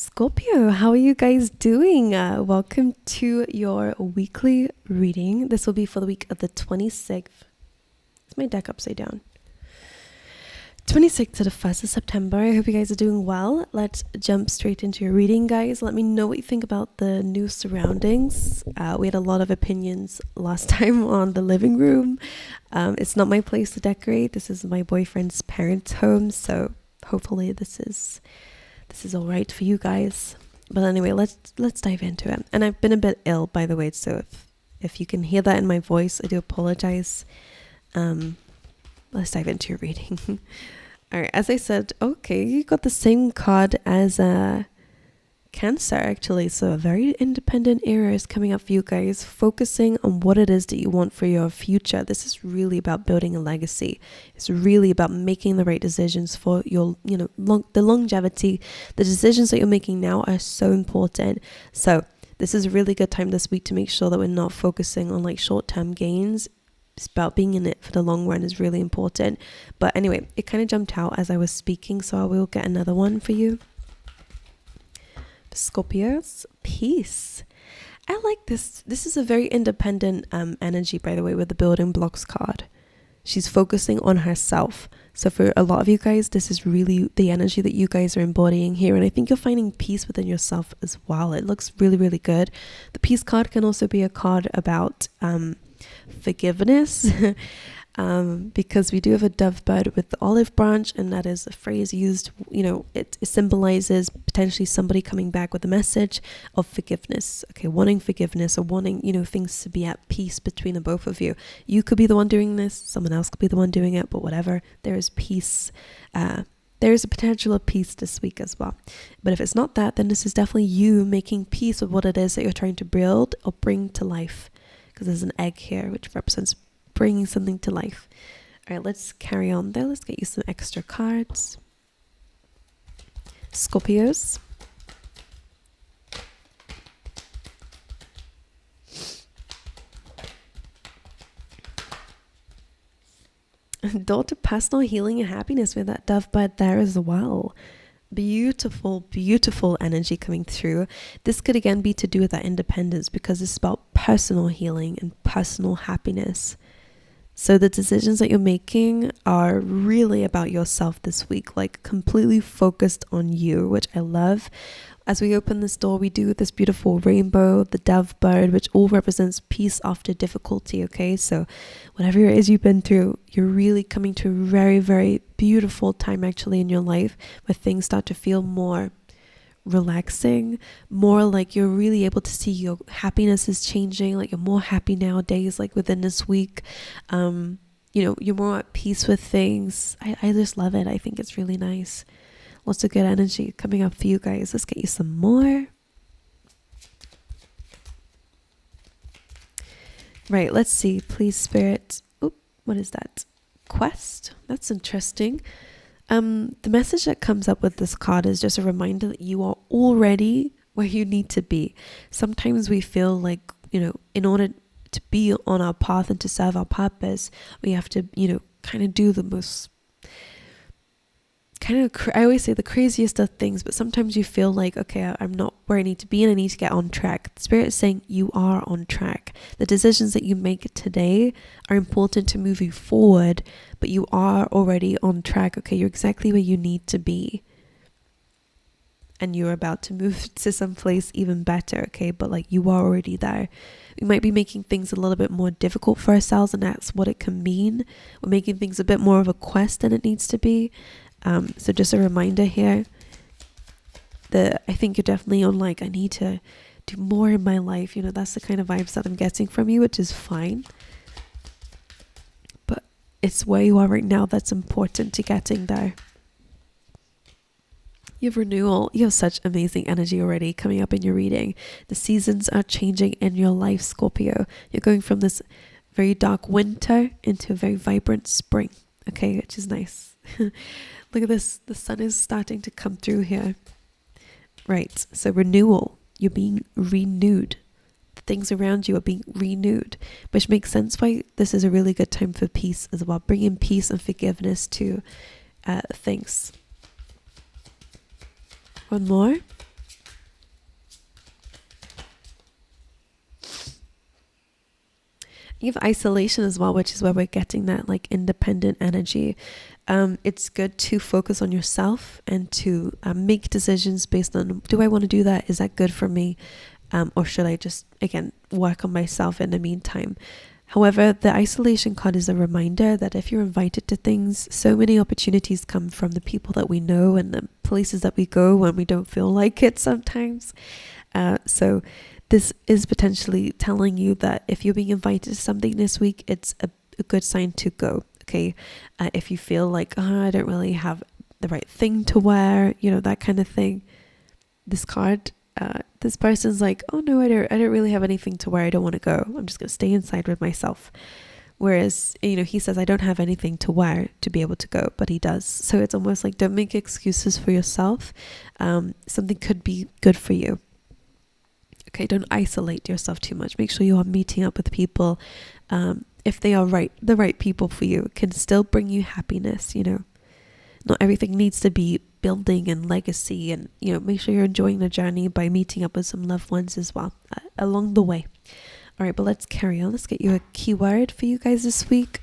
Scorpio, how are you guys doing? Welcome to your weekly reading. This will be for the week of the 26th. Is my deck upside down? 26th to the 1st of September. I hope you guys are doing well. Let's jump straight into your reading, guys. Let me know what you think about the new surroundings. We had a lot of opinions last time on the living room. It's not my place to decorate. This is my boyfriend's parents' home, so hopefully this is all right for you guys. But anyway, let's dive into it. And I've been a bit ill, by the way, so if you can hear that in my voice, I do apologize. Let's dive into your reading. All right, as I said, okay, you got the same card as Cancer, actually. So a very independent era is coming up for you guys, focusing on what it is that you want for your future. This is really about building a legacy. It's really about making the right decisions for your, the longevity. The decisions that you're making now are so important. So this is a really good time this week to make sure that we're not focusing on like short-term gains. It's about being in it for the long run is really important. But anyway, it kind of jumped out as I was speaking, so I will get another one for you. Scorpios, peace. I like this. This is a very independent energy, by the way, with the building blocks card. She's focusing on herself. So for a lot of you guys, this is really the energy that you guys are embodying here. And I think you're finding peace within yourself as well. It looks really, really good. The peace card can also be a card about forgiveness. Because we do have a dove bird with the olive branch, and that is a phrase used, it symbolizes potentially somebody coming back with a message of forgiveness, okay, wanting forgiveness or wanting, things to be at peace between the both of you. You could be the one doing this, someone else could be the one doing it, but whatever, there is peace. There is a potential of peace this week as well. But if it's not that, then this is definitely you making peace with what it is that you're trying to build or bring to life, because there's an egg here which represents bringing something to life. All right, let's carry on there. Let's get you some extra cards. Scorpios. Door to personal healing and happiness with that dove bird there as well. Beautiful, beautiful energy coming through. This could again be to do with that independence, because it's about personal healing and personal happiness. So the decisions that you're making are really about yourself this week, like completely focused on you, which I love. As we open this door, we do this beautiful rainbow, the dove bird, which all represents peace after difficulty, okay? So whatever it is you've been through, you're really coming to a very, very beautiful time actually in your life, where things start to feel more relaxing, more like you're really able to see your happiness is changing, like you're more happy nowadays, like within this week. You're more at peace with things. I just love it. I think it's really nice. Lots of good energy coming up for you guys. Let's get you some more. Right, let's see. Please, Spirit. Oop, what is that? Quest. That's interesting. The message that comes up with this card is just a reminder that you are already where you need to be. Sometimes we feel like, in order to be on our path and to serve our purpose, we have to, kind of do the most I always say the craziest of things, but sometimes you feel like, okay, I'm not where I need to be and I need to get on track. The Spirit is saying you are on track. The decisions that you make today are important to move you forward, but you are already on track. Okay, you're exactly where you need to be. And you're about to move to someplace even better, okay? But like you are already there. We might be making things a little bit more difficult for ourselves, and that's what it can mean. We're making things a bit more of a quest than it needs to be. So just a reminder here that I think you're definitely on like, I need to do more in my life. That's the kind of vibes that I'm getting from you, which is fine. But it's where you are right now that's important to getting there. You have renewal. You have such amazing energy already coming up in your reading. The seasons are changing in your life, Scorpio. You're going from this very dark winter into a very vibrant spring. Okay, which is nice. Look at this. The sun is starting to come through here. Right. So renewal. You're being renewed. The things around you are being renewed, which makes sense why this is a really good time for peace as well. Bringing peace and forgiveness to things. One more. You have isolation as well, which is where we're getting that like independent energy. It's good to focus on yourself and to make decisions based on, do I want to do that? Is that good for me? Or should I just, again, work on myself in the meantime? However, the isolation card is a reminder that if you're invited to things, so many opportunities come from the people that we know and the places that we go when we don't feel like it sometimes. So this is potentially telling you that if you're being invited to something this week, it's a good sign to go. Okay. If you feel like, I don't really have the right thing to wear, that kind of thing. This card, this person's like, oh no, I don't really have anything to wear. I don't want to go. I'm just going to stay inside with myself. Whereas, he says, I don't have anything to wear to be able to go, but he does. So it's almost like, don't make excuses for yourself. Something could be good for you. Okay, don't isolate yourself too much. Make sure you are meeting up with people. If they are the right people for you, can still bring you happiness, Not everything needs to be building and legacy, and, make sure you're enjoying the journey by meeting up with some loved ones as well along the way. All right, but let's carry on. Let's get you a keyword for you guys this week.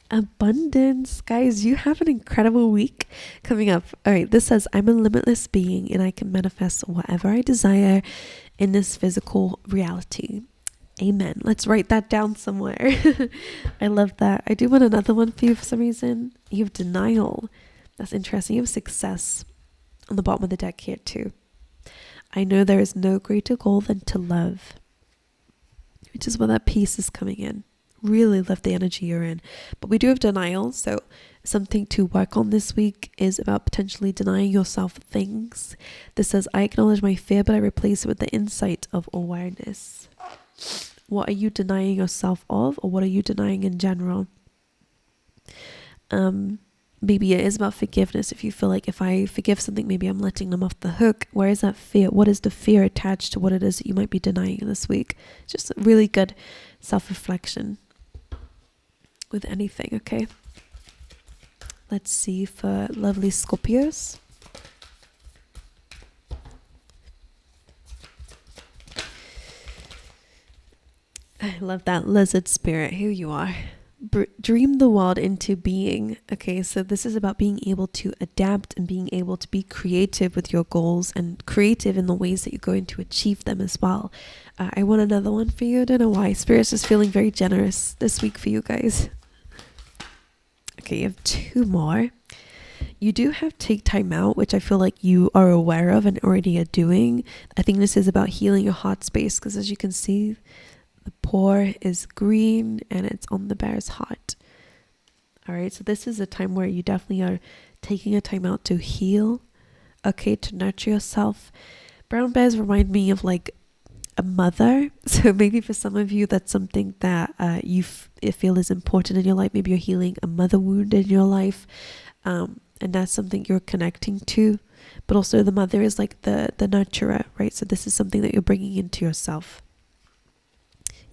Abundance. Guys, you have an incredible week coming up. All right, this says, I'm a limitless being and I can manifest whatever I desire in this physical reality. Amen. Let's write that down somewhere. I love that. I do want another one for you for some reason. You have denial. That's interesting. You have success on the bottom of the deck here too. I know there is no greater goal than to love, which is where that peace is coming in. Really love the energy you're in. But we do have denial, so something to work on this week is about potentially denying yourself things. This says, I acknowledge my fear, but I replace it with the insight of awareness. What are you denying yourself of, or what are you denying in general? Maybe it is about forgiveness. If you feel like, if I forgive something, maybe I'm letting them off the hook. Where is that fear? What is the fear attached to what it is that you might be denying this week? Just really good self-reflection with anything, okay? Let's see for lovely Scorpios. I love that lizard spirit. Here you are. Dream the world into being. Okay, so this is about being able to adapt and being able to be creative with your goals and creative in the ways that you're going to achieve them as well. I want another one for you. I don't know why. Spirit's is feeling very generous this week for you guys. Okay, you have two more. You do have take time out, which I feel like you are aware of and already are doing. I think this is about healing your heart space, because as you can see, the pour is green and it's on the bear's heart. All right, so this is a time where you definitely are taking a time out to heal, okay, to nurture yourself. Brown bears remind me of like a mother. So maybe for some of you, that's something that you feel is important in your life. Maybe you're healing a mother wound in your life, and that's something you're connecting to. But also the mother is like the nurturer, right? So this is something that you're bringing into yourself.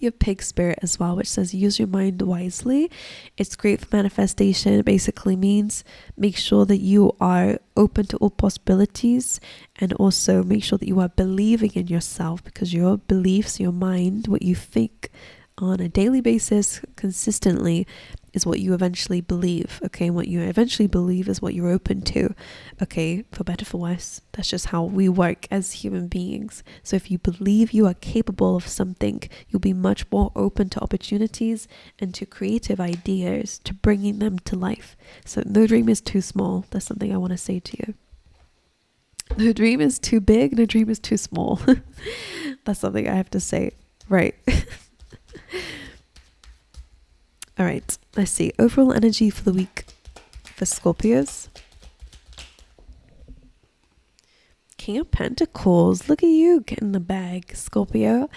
You have pig spirit as well, which says use your mind wisely. It's great for manifestation. It basically means make sure that you are open to all possibilities, and also make sure that you are believing in yourself, because your beliefs, your mind, what you think on a daily basis consistently is what you eventually believe. Okay, and what you eventually believe is what you're open to. Okay, for better, for worse, that's just how we work as human beings. So if you believe you are capable of something, you'll be much more open to opportunities and to creative ideas, to bringing them to life. So no dream is too small. That's something I want to say to you. No dream is too big, no dream is too small. That's something I have to say. Right. All right, let's see. Overall energy for the week for Scorpios. King of Pentacles. Look at you getting the bag, Scorpio.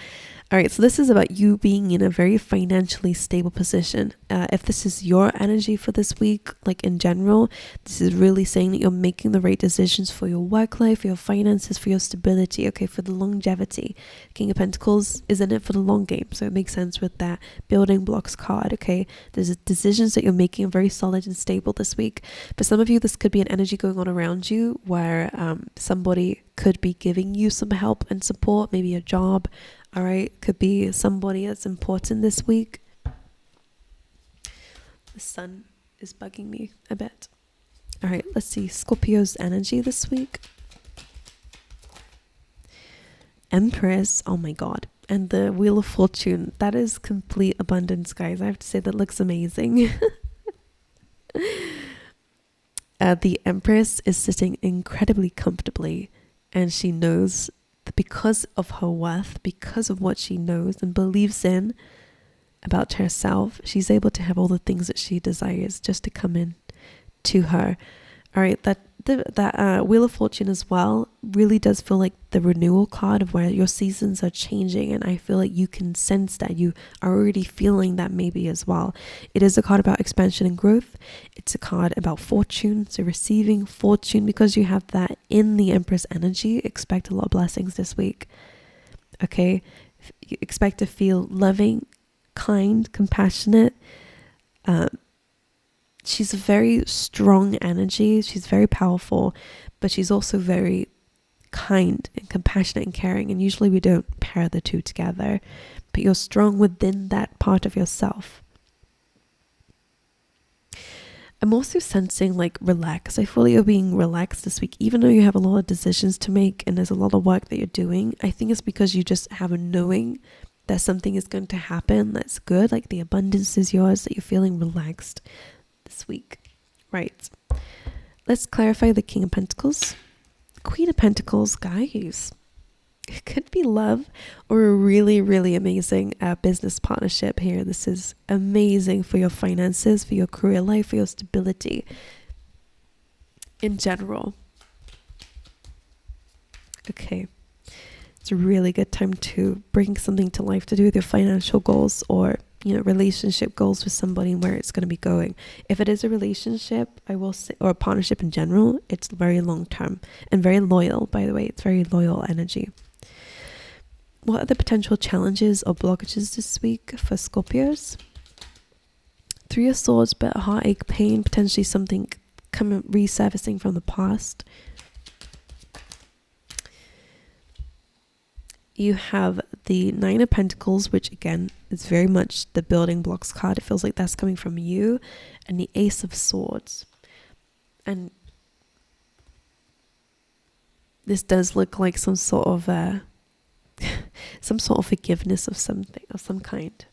All right, so this is about you being in a very financially stable position. If this is your energy for this week, like in general, this is really saying that you're making the right decisions for your work life, for your finances, for your stability, okay, for the longevity. King of Pentacles is in it for the long game, so it makes sense with that building blocks card, okay? There's decisions that you're making are very solid and stable this week. For some of you, this could be an energy going on around you where somebody could be giving you some help and support, maybe a job, All right, could be somebody that's important this week. The sun is bugging me a bit. All right, let's see Scorpio's energy this week. Empress, oh my god. And the Wheel of Fortune, that is complete abundance, guys. I have to say, that looks amazing. The Empress is sitting incredibly comfortably, and she knows that because of her worth, because of what she knows and believes in about herself, she's able to have all the things that she desires just to come in to her. All right, that Wheel of Fortune as well really does feel like the renewal card of where your seasons are changing, and I feel like you can sense that you are already feeling that maybe as well. It is a card about expansion and growth. It's a card about fortune, so receiving fortune. Because you have that in the Empress energy, expect a lot of blessings this week. Okay, you expect to feel loving, kind, compassionate. She's a very strong energy. She's very powerful, but she's also very kind and compassionate and caring. And usually we don't pair the two together, but you're strong within that part of yourself. I'm also sensing like relax. I feel like you're being relaxed this week, even though you have a lot of decisions to make and there's a lot of work that you're doing. I think it's because you just have a knowing that something is going to happen that's good, like the abundance is yours, that you're feeling relaxed this week. Right, let's clarify the King of Pentacles. Queen of Pentacles, guys, it could be love or a really, really amazing business partnership here. This is amazing for your finances, for your career life, for your stability in general. Okay, it's a really good time to bring something to life to do with your financial goals, or relationship goals with somebody, and where it's going to be going. If it is a relationship, I will say, or a partnership in general, it's very long term and very loyal. By the way, it's very loyal energy. What are the potential challenges or blockages this week for Scorpios? 3 of Swords, bit of heartache, pain, potentially something resurfacing from the past. You have the 9 of Pentacles, which again is very much the building blocks card. It feels like that's coming from you. And the Ace of Swords. And this does look like some sort of forgiveness of something, of some kind.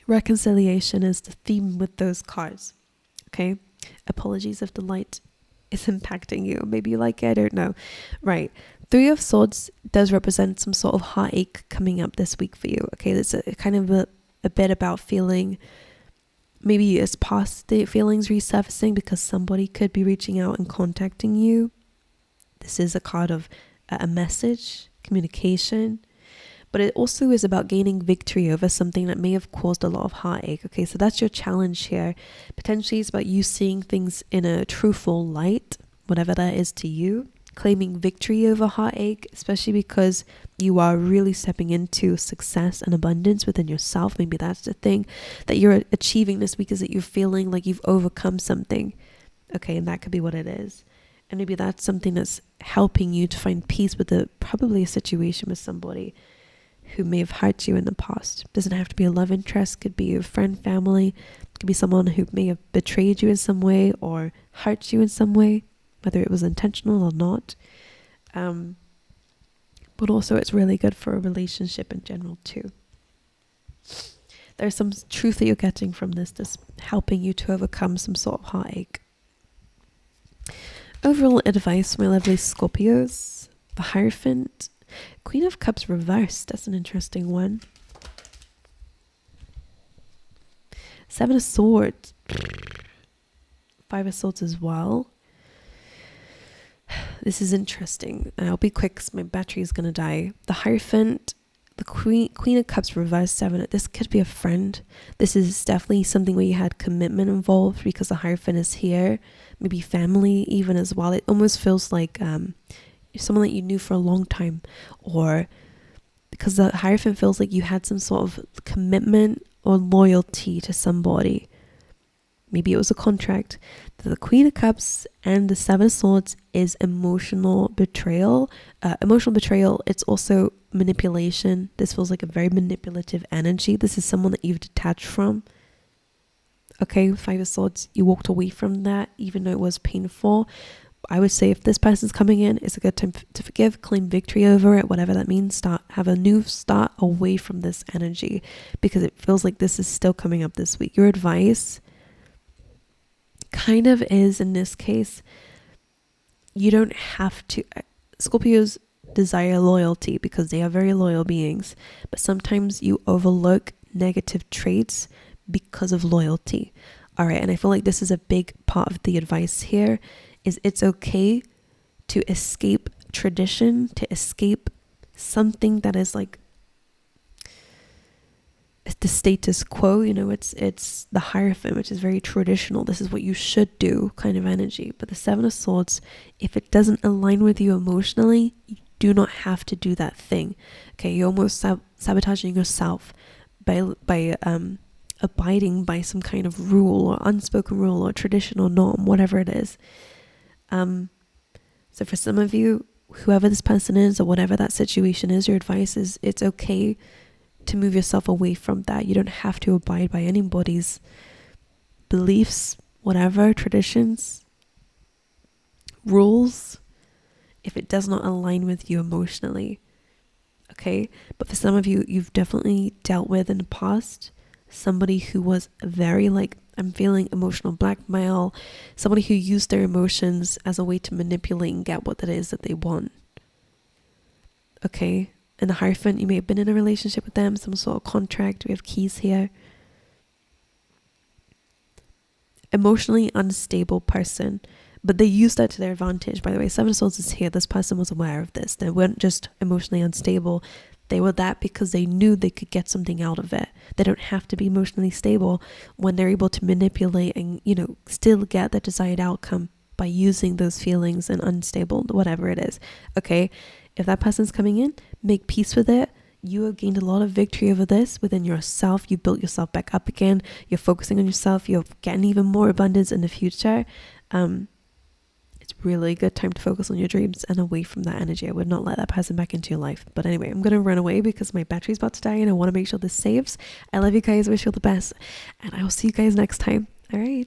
Reconciliation is the theme with those cards. Okay? Apologies if the light is impacting you. Maybe you like it, I don't know. Right. 3 of Swords does represent some sort of heartache coming up this week for you. Okay, there's a kind of a bit about feeling, maybe it's past the feelings resurfacing because somebody could be reaching out and contacting you. This is a card of a message, communication, but it also is about gaining victory over something that may have caused a lot of heartache. Okay, so that's your challenge here. Potentially it's about you seeing things in a truthful light, whatever that is to you. Claiming victory over heartache, especially because you are really stepping into success and abundance within yourself. Maybe that's the thing that you're achieving this week, is that you're feeling like you've overcome something. Okay, and that could be what it is. And maybe that's something that's helping you to find peace with probably a situation with somebody who may have hurt you in the past. Doesn't have to be a love interest, could be a friend, family, could be someone who may have betrayed you in some way or hurt you in some way, whether it was intentional or not. But also it's really good for a relationship in general too. There's some truth that you're getting from this that's helping you to overcome some sort of heartache. Overall advice, my lovely Scorpios. The Hierophant. Queen of Cups reversed. That's an interesting one. 7 of Swords. 5 of Swords as well. This is interesting. I'll be quick because my battery is going to die. The Hierophant, the Queen of Cups reversed, 7. This could be a friend. This is definitely something where you had commitment involved, because the Hierophant is here. Maybe family even as well. It almost feels like someone that you knew for a long time, or because the Hierophant feels like you had some sort of commitment or loyalty to somebody. Maybe it was a contract. The Queen of Cups and the 7 of Swords is emotional betrayal. Emotional betrayal, it's also manipulation. This feels like a very manipulative energy. This is someone that you've detached from. Okay, Five of Swords, you walked away from that, even though it was painful. I would say if this person's coming in, it's a good time to forgive, claim victory over it, whatever that means. Have a new start away from this energy, because it feels like this is still coming up this week. Your advice kind of is, in this case, you don't have to. Scorpios desire loyalty because they are very loyal beings, but sometimes you overlook negative traits because of loyalty. All right, and I feel like this is a big part of the advice here, is it's okay to escape tradition, to escape something that is like the status quo. You know, it's the Hierophant, which is very traditional. This is what you should do kind of energy. But the Seven of Swords, if it doesn't align with you emotionally, you do not have to do that thing. Okay, you're almost sabotaging yourself by abiding by some kind of rule or unspoken rule or traditional norm, whatever it is. So for some of you, whoever this person is or whatever that situation is, your advice is it's okay to move yourself away from that. You don't have to abide by anybody's beliefs, whatever, traditions, rules, if it does not align with you emotionally. Okay, but for some of you, you've definitely dealt with in the past somebody who was very like, I'm feeling emotional blackmail, somebody who used their emotions as a way to manipulate and get what it is that they want. Okay, and the Hierophant, you may have been in a relationship with them, some sort of contract. We have keys here. Emotionally unstable person, but they used that to their advantage. By the way, Seven of Swords is here. This person was aware of this. They weren't just emotionally unstable. They were that because they knew they could get something out of it. They don't have to be emotionally stable when they're able to manipulate and, you know, still get the desired outcome by using those feelings and unstable, whatever it is. Okay, if that person's coming in, make peace with it. You have gained a lot of victory over this within yourself. You built yourself back up again. You're focusing on yourself. You're getting even more abundance in the future. It's really a good time to focus on your dreams and away from that energy. I would not let that person back into your life. But anyway, I'm going to run away because my battery's about to die and I want to make sure this saves. I love you guys. Wish you all the best. And I will see you guys next time. All right.